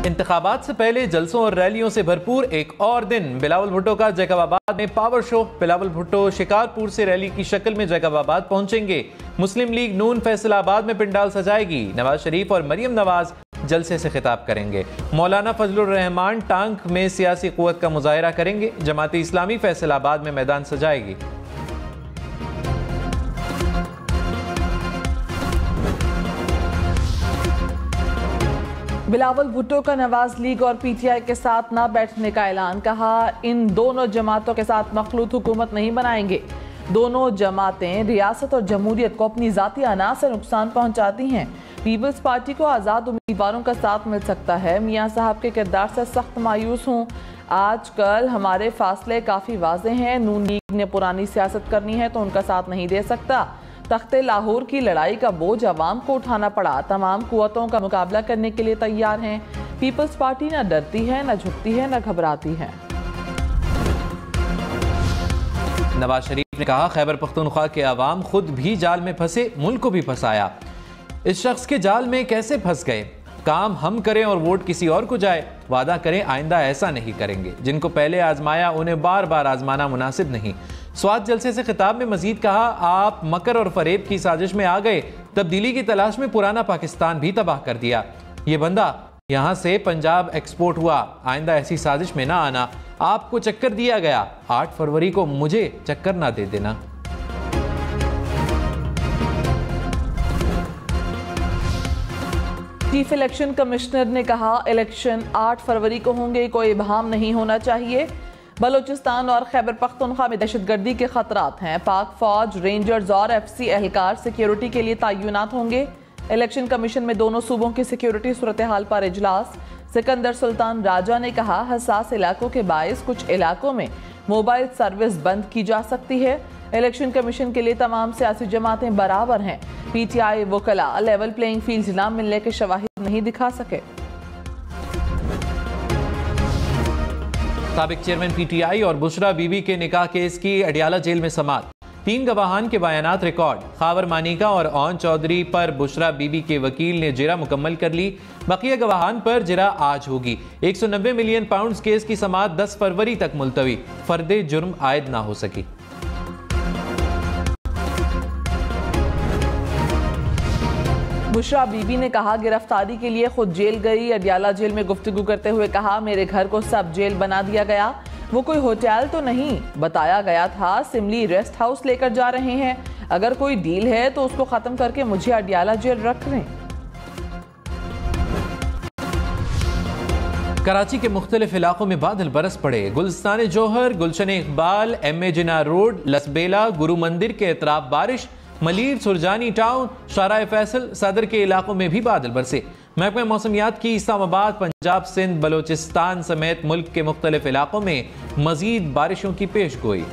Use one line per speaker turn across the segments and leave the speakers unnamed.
इंतखाबात से पहले जलसों और रैलियों से भरपूर एक और दिन। बिलावल भुट्टो का जैकबाबाद में पावर शो। बिलावल भुट्टो शिकारपुर से रैली की शक्ल में जैकबाबाद पहुंचेंगे। मुस्लिम लीग नून फैसलाबाद में पिंडाल सजाएगी। नवाज शरीफ और मरियम नवाज जलसे से खिताब करेंगे। मौलाना फजलुर रहमान टांग में सियासी कुव्वत का मुजाहिरा करेंगे। जमात इस्लामी फैसलाबाद में मैदान सजाएगी।
बिलावल भुट्टो का नवाज लीग और पीटीआई के साथ न बैठने का ऐलान। कहा, इन दोनों जमातों के साथ मखलूत हुकूमत नहीं बनाएंगे। दोनों जमातें रियासत और जमहूरियत को अपनी जाती अना से नुकसान पहुंचाती हैं। पीपल्स पार्टी को आज़ाद उम्मीदवारों का साथ मिल सकता है। मियां साहब के किरदार से सख्त मायूस हूँ। आजकल हमारे फासले काफ़ी वाजे हैं। नून लीग ने पुरानी सियासत करनी है तो उनका साथ नहीं दे सकता। तख्ते लाहौर की लड़ाई का बोझ अवाम को उठाना पड़ा। तमाम कुव्वतों का मुकाबला करने के लिए तैयार हैं। पीपल्स पार्टी न डरती है, न झुकती है, न घबराती है।
नवाज शरीफ ने कहा, खैबर पख्तूनख्वा के अवाम खुद भी जाल में फंसे, मुल्क को भी फंसाया। इस शख्स के जाल में कैसे फंस गए? काम हम करें और वोट किसी और को जाए। वादा करें आइंदा ऐसा नहीं करेंगे। जिनको पहले आजमाया उन्हें बार बार आजमाना मुनासिब नहीं। स्वात जलसे से खिताब में मजीद कहा, आप मकर और फरेब की साजिश में आ गए। तब्दीली की तलाश में पुराना पाकिस्तान भी तबाह कर दिया। ये बंदा यहाँ से पंजाब एक्सपोर्ट हुआ। आइंदा ऐसी साजिश में ना आना। आपको चक्कर दिया गया, 8 फरवरी को मुझे चक्कर ना दे देना।
चीफ इलेक्शन कमिश्नर ने कहा, इलेक्शन 8 फरवरी को होंगे, कोई इबहाम नहीं होना चाहिए। बलूचिस्तान और खैबर पख्तूनख्वा में दहशतगर्दी के खतरात हैं। पाक फौज, रेंजर्स और एफसी एहलकार सिक्योरिटी के लिए तैनात होंगे। इलेक्शन कमीशन में दोनों सूबों की सिक्योरिटी सूरत हाल पर इजलास। सिकंदर सुल्तान राजा ने कहा, हसास इलाकों के बायस कुछ इलाकों में मोबाइल सर्विस बंद की जा सकती है। इलेक्शन कमीशन के लिए तमाम सियासी जमातें बराबर हैं। पीटीआई वकला लेवल प्लेइंग फील्ड न मिलने के शवाहिद नहीं दिखा सके।
साबिक चेयरमैन पीटीआई और बुशरा बीबी के निकाह केस की अडियाला जेल में समाअत। 3 गवाहान के बयानात रिकॉर्ड। खावर मानिका और ओन चौधरी पर बुशरा बीबी के वकील ने जिरा मुकम्मल कर ली। बकिया गवाहान पर जिरा आज होगी। 190 मिलियन पाउंड केस की समाअत 10 फरवरी तक मुलतवी। फर्दे जुर्म आयद ना हो सकी।
बुशरा बीबी ने कहा, गिरफ्तारी के लिए खुद जेल गई। अडियाला जेल में गुफ्तगू करते हुए कहा, मेरे घर को सब जेल बना दिया गया। वो कोई होटल तो नहीं, बताया गया था सिमली रेस्ट हाउस लेकर जा रहे हैं। अगर कोई डील है तो उसको खत्म करके मुझे अडियाला जेल रख लें।
कराची के मुख्तलिफ इलाकों में बादल बरस पड़े। गुलस्तान जोहर, गुलशन इकबाल, एम.ए. जिना रोड, लसबेला, गुरु मंदिर के अतराफ बारिश। मलीर, सुरजानी टाउन, शाराए फैसल, सदर के इलाकों में भी बादल बरसे। महकमा मौसमियात की इस्लामाबाद, पंजाब, सिंध, बलोचिस्तान समेत मुल्क के मुख्तलिफ इलाकों में मजीद बारिशों की पेश गोई।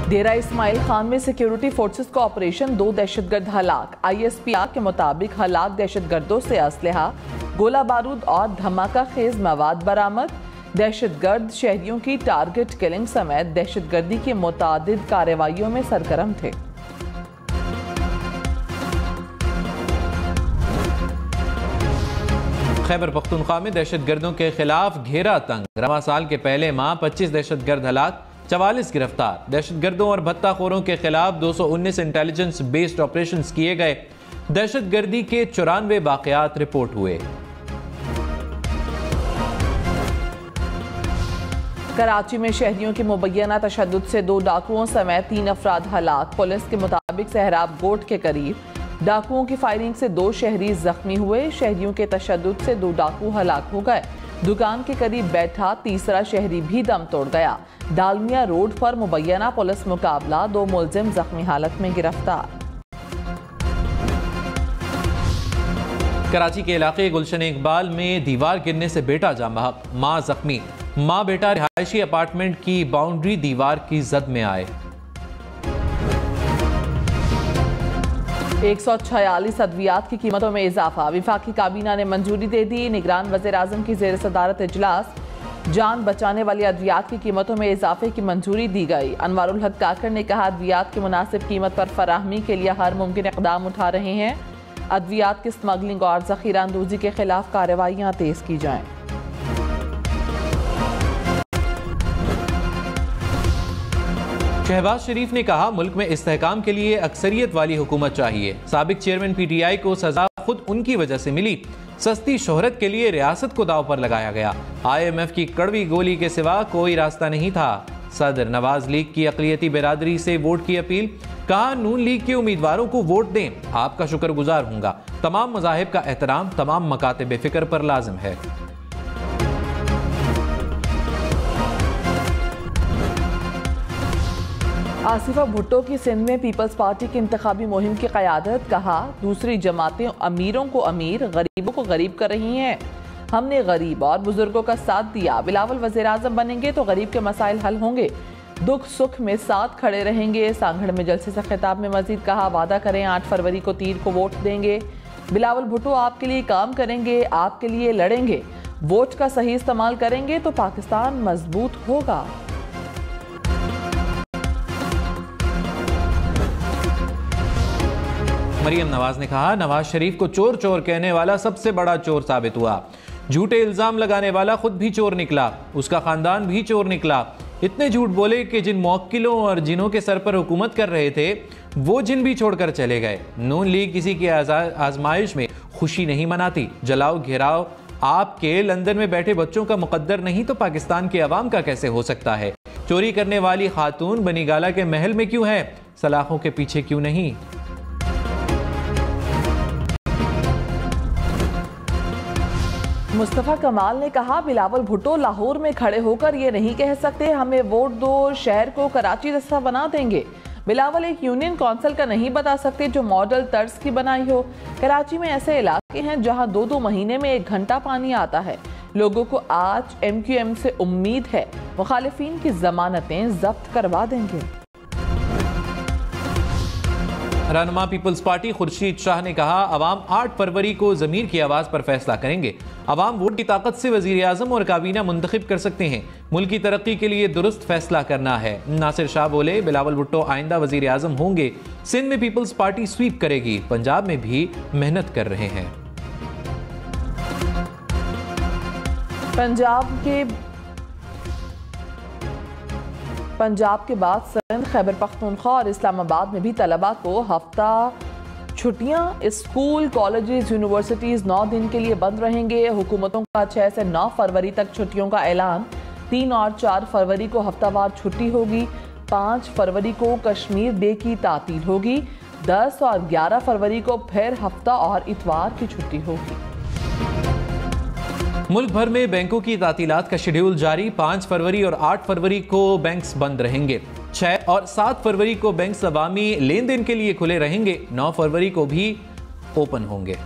डेरा इस्माइल खान में सिक्योरिटी फोर्सेस का ऑपरेशन, 2 दहशतगर्द हलाक। ISPR के मुताबिक हलाक दहशतगर्दों से असलहा, गोला बारूद और धमाका खेज मवाद बरामद। दहशतगर्द शहरियों की टारगेट किलिंग समेत दहशतगर्दी की मुतादिद कार्रवाइयों में सरगर्म थे।
खैबर पख्तूनख्वा में दहशतगर्दों के खिलाफ घेरा तंग। रवां साल के पहले माह 25 दहशतगर्द हलाक, 44 गिरफ्तार। दहशतगर्दों और भत्ताखोरों के खिलाफ 219 इंटेलिजेंस बेस्ड ऑपरेशन किए गए। दहशतगर्दी के 94 वाकयात रिपोर्ट हुए।
कराची में शहरियों के मुबैना तशद्दुद से 2 डाकुओं समेत 3 अफराद हलाक। पुलिस के मुताबिक सहराब गोट के करीब डाकुओं की फायरिंग से 2 शहरी जख्मी हुए। शहरियों के तशद्दुद से 2 डाकू हलाक हो गए। दुकान के करीब बैठा तीसरा शहरी भी दम तोड़ गया। दालमिया रोड पर मुबैना पुलिस मुकाबला, 2 मुलजिम जख्मी हालत में गिरफ्तार।
कराची के इलाके गुलशन इकबाल में दीवार गिरने से बेटा जाँ बहक, माँ जख्मी। माँ बेटा रिहायशी अपार्टमेंट की बाउंड्री दीवार की जद में आए।
146 अद्वियात की कीमतों में इजाफा। विफाकी काबीना ने मंजूरी दे दी। निगरान वज़ीर आज़म की ज़ेर सदारत इजलास। जान बचाने वाली अद्वियात की कीमतों में इजाफे की मंजूरी दी गई। अनवारुल हक काकर ने कहा, अद्वियात की मुनासिब कीमत पर फराहमी के लिए हर मुमकिन इक़दाम उठा रहे हैं। अद्वियात की स्मगलिंग और ज़ख़ीरा अंदोज़ी के खिलाफ कार्रवाइयाँ तेज़ की जाएँ।
शहबाज शरीफ ने कहा, मुल्क में इस्तेहकाम के लिए अक्सरियत वाली हुकूमत चाहिए। साबिक चेयरमैन PTI को सजा खुद उनकी वजह से मिली। सस्ती शोहरत के लिए रियासत को दाव पर लगाया गया। IMF की कड़वी गोली के सिवा कोई रास्ता नहीं था। सदर नवाज लीग की अक़लियती बिरादरी से वोट की अपील। कहा, नून लीग के उम्मीदवारों को वोट दें, आपका शुक्रगुजार हूंगा। तमाम मज़ाहिब का एहतराम तमाम मकातिब फ़िक्र पर लाजिम है।
आसिफा भुट्टो की सिंध में पीपल्स पार्टी की इंतखाबी मुहिम की क़यादत। कहा, दूसरी जमातें अमीरों को अमीर, गरीबों को गरीब कर रही हैं। हमने गरीब और बुजुर्गों का साथ दिया। बिलावल वज़ीर आज़म बनेंगे तो गरीब के मसाइल हल होंगे, दुख सुख में साथ खड़े रहेंगे। सांगड़ में जलसे से खिताब में मजीद कहा, वादा करें 8 फरवरी को तीर को वोट देंगे। बिलावल भुट्टो आपके लिए काम करेंगे, आपके लिए लड़ेंगे। वोट का सही इस्तेमाल करेंगे तो पाकिस्तान मजबूत होगा।
मरियम नवाज ने कहा, नवाज शरीफ को चोर चोर कहने वाला सबसे बड़ा चोर साबित हुआ। झूठे इल्जाम लगाने वाला खुद भी चोर निकला, उसका खानदान भी चोर निकला। इतने झूठ बोले कि जिन मौक्किलों और जिनों के सर पर हुकूमत कर रहे थे वो जिन भी छोड़कर चले गए। नून लीग किसी की आजमाइश में खुशी नहीं मनाती। जलाओ घेराव आपके लंदन में बैठे बच्चों का मुकद्दर नहीं तो पाकिस्तान के अवाम का कैसे हो सकता है? चोरी करने वाली खातून बनीगाला के महल में क्यों है, सलाखों के पीछे क्यों नहीं?
मुस्तफ़ा कमाल ने कहा, बिलावल भुट्टो लाहौर में खड़े होकर ये नहीं कह सकते हमें वोट दो, शहर को कराची जैसा बना देंगे। बिलावल एक यूनियन काउंसिल का नहीं बता सकते जो मॉडल तर्ज की बनाई हो। कराची में ऐसे इलाके हैं जहां 2-2 महीने में 1 घंटा पानी आता है। लोगों को आज MQM से उम्मीद है मुखालिफिन की जमानतें जब्त करवा देंगे।
रहनुमा पीपल्स पार्टी खुर्शीद शाह ने कहा, अवाम 8 फरवरी को ज़मीर की आवाज़ पर फैसला करेंगे। अवाम वोट की ताकत से वज़ीर आज़म और काबीना मुंतखब कर सकते हैं। मुल्क की तरक्की के लिए दुरुस्त फैसला करना है। नासिर शाह बोले, बिलावल भुट्टो आइंदा वज़ीर आज़म होंगे। सिंध में पीपल्स पार्टी स्वीप करेगी। पंजाब में भी मेहनत कर रहे हैं।
पंजाब के बाद सिंध, खैबर पख्तूनख्वा और इस्लामाबाद में भी तलबा को हफ्ता छुट्टियां। स्कूल, कॉलेजेस, यूनिवर्सिटीज 9 दिन के लिए बंद रहेंगे। हुकूमतों का 6 से 9 फरवरी तक छुट्टियों का ऐलान। 3 और 4 फरवरी को हफ्तावार छुट्टी होगी। 5 फरवरी को कश्मीर डे की तातील होगी। 10 और 11 फरवरी को फिर हफ्ता और इतवार की छुट्टी होगी।
मुल्क भर में बैंकों की तातीलात का शेड्यूल जारी। 5 फरवरी और 8 फरवरी को बैंक्स बंद रहेंगे। 6 और 7 फरवरी को बैंक्स अवामी लेन देन के लिए खुले रहेंगे। 9 फरवरी को भी ओपन होंगे।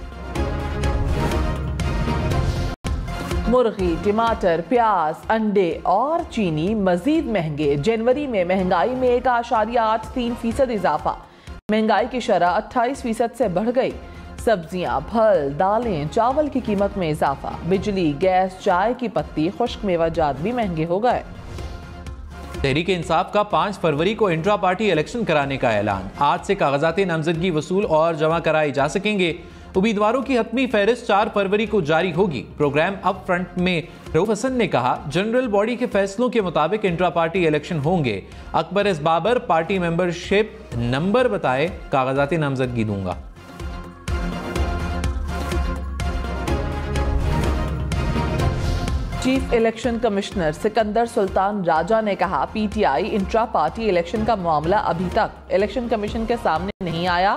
मुर्गी, टमाटर, प्याज, अंडे और चीनी मजीद महंगे। जनवरी में महंगाई में 1.83% इजाफा। महंगाई की शरह 28% से बढ़ गई। सब्जियां, फल, दालें, चावल की कीमत में इजाफा। बिजली, गैस, चाय की पत्ती, खुश्क मेवाजात भी महंगे हो गए।
तहरीक इंसाफ का 5 फरवरी को इंट्रा पार्टी इलेक्शन कराने का ऐलान। आज से कागजाती नामजदगी वसूल और जमा कराए जा सकेंगे। उम्मीदवारों की हतमी फहरिस्त 4 फरवरी को जारी होगी। प्रोग्राम अप फ्रंट में रऊफ हसन ने कहा, जनरल बॉडी के फैसलों के मुताबिक इंट्रा पार्टी इलेक्शन होंगे। Akbar S Babar party membership number बताए, कागजाती नामजदगी दूंगा।
Chief election commissioner Sikandar Sultan Raja ने कहा, PTI इंट्रा पार्टी इलेक्शन का मामला अभी तक इलेक्शन कमीशन के सामने नहीं आया।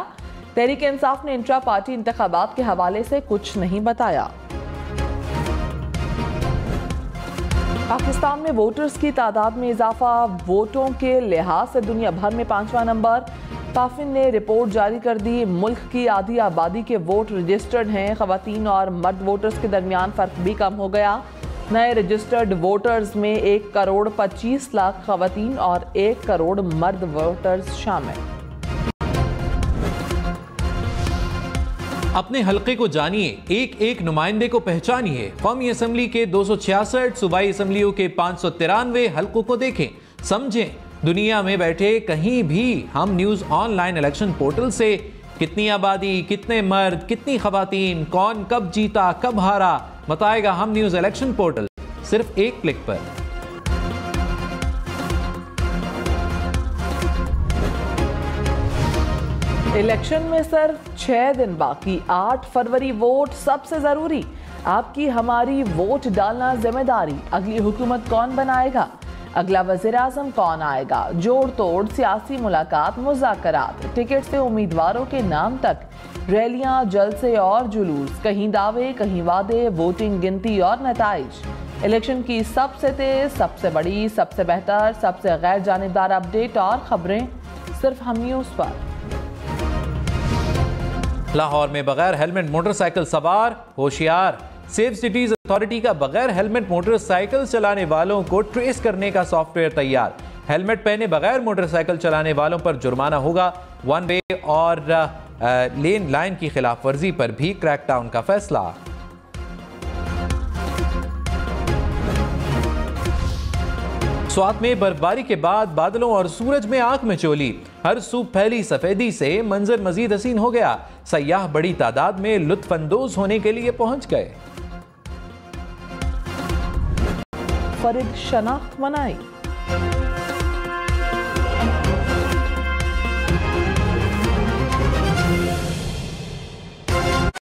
तहरीक इंसाफ ने इंट्रा पार्टी इंतखाबात के हवाले से कुछ नहीं बताया। पाकिस्तान में वोटर्स की तादाद में इजाफा। वोटों के लिहाज से दुनिया भर में 5वां नंबर। पाफिन ने रिपोर्ट जारी कर दी। मुल्क की आधी आबादी के वोट रजिस्टर्ड हैं। खवातीन और मर्द वोटर्स के दरमियान फर्क भी कम हो गया। नए रजिस्टर्ड वोटर्स में 1,25,00,000 खवातीन और 1 करोड़ मर्द वोटर्स शामिल।
अपने हलके को जानिए, एक एक नुमाइंदे को पहचानिए। कौमी असम्बली के 266, सूबाई असम्बलियों के 593 हलकों को देखें, समझें। दुनिया में बैठे कहीं भी हम न्यूज ऑनलाइन इलेक्शन पोर्टल से कितनी आबादी, कितने मर्द, कितनी खवातीन, कौन कब जीता, कब हारा, बताएगा हम न्यूज इलेक्शन पोर्टल, सिर्फ एक क्लिक पर।
इलेक्शन में सिर्फ 6 दिन बाकी, 8 फरवरी वोट सबसे जरूरी। आपकी हमारी वोट डालना जिम्मेदारी। अगली हुकूमत कौन बनाएगा, अगला वज़ीर आज़म कौन आएगा, जोड़ तोड़ सियासी मुलाकात, मुज़ाकरात, टिकट से उम्मीदवारों के नाम तक, रैलियां, जलसे और जुलूस, कहीं दावे कहीं वादे, वोटिंग गिनती और नताइज। इलेक्शन की सबसे तेज, सबसे बड़ी, सबसे बेहतर, सबसे गैर जानिबदार अपडेट और खबरें सिर्फ हम न्यूज़ पर।
लाहौर में बगैर हेलमेट मोटरसाइकिल सवार होशियार। सेफ सिटीज अथॉरिटी का बगैर हेलमेट मोटरसाइकिल चलाने वालों को ट्रेस करने का सॉफ्टवेयर तैयार। हेलमेट पहने बगैर मोटरसाइकिल चलाने वालों पर जुर्माना होगा। वन वे और लेन लाइन की खिलाफ वर्जी पर भी क्रैकडाउन का फैसला। स्वात में बर्फबारी के बाद बादलों और सूरज में आंख में चोली। हर सू फैली सफेदी से मंजर मजीद हसीन हो गया। सयाह बड़ी तादाद में लुत्फानंदोज होने के लिए पहुंच गए।
फरीद शनाख्त मनाई।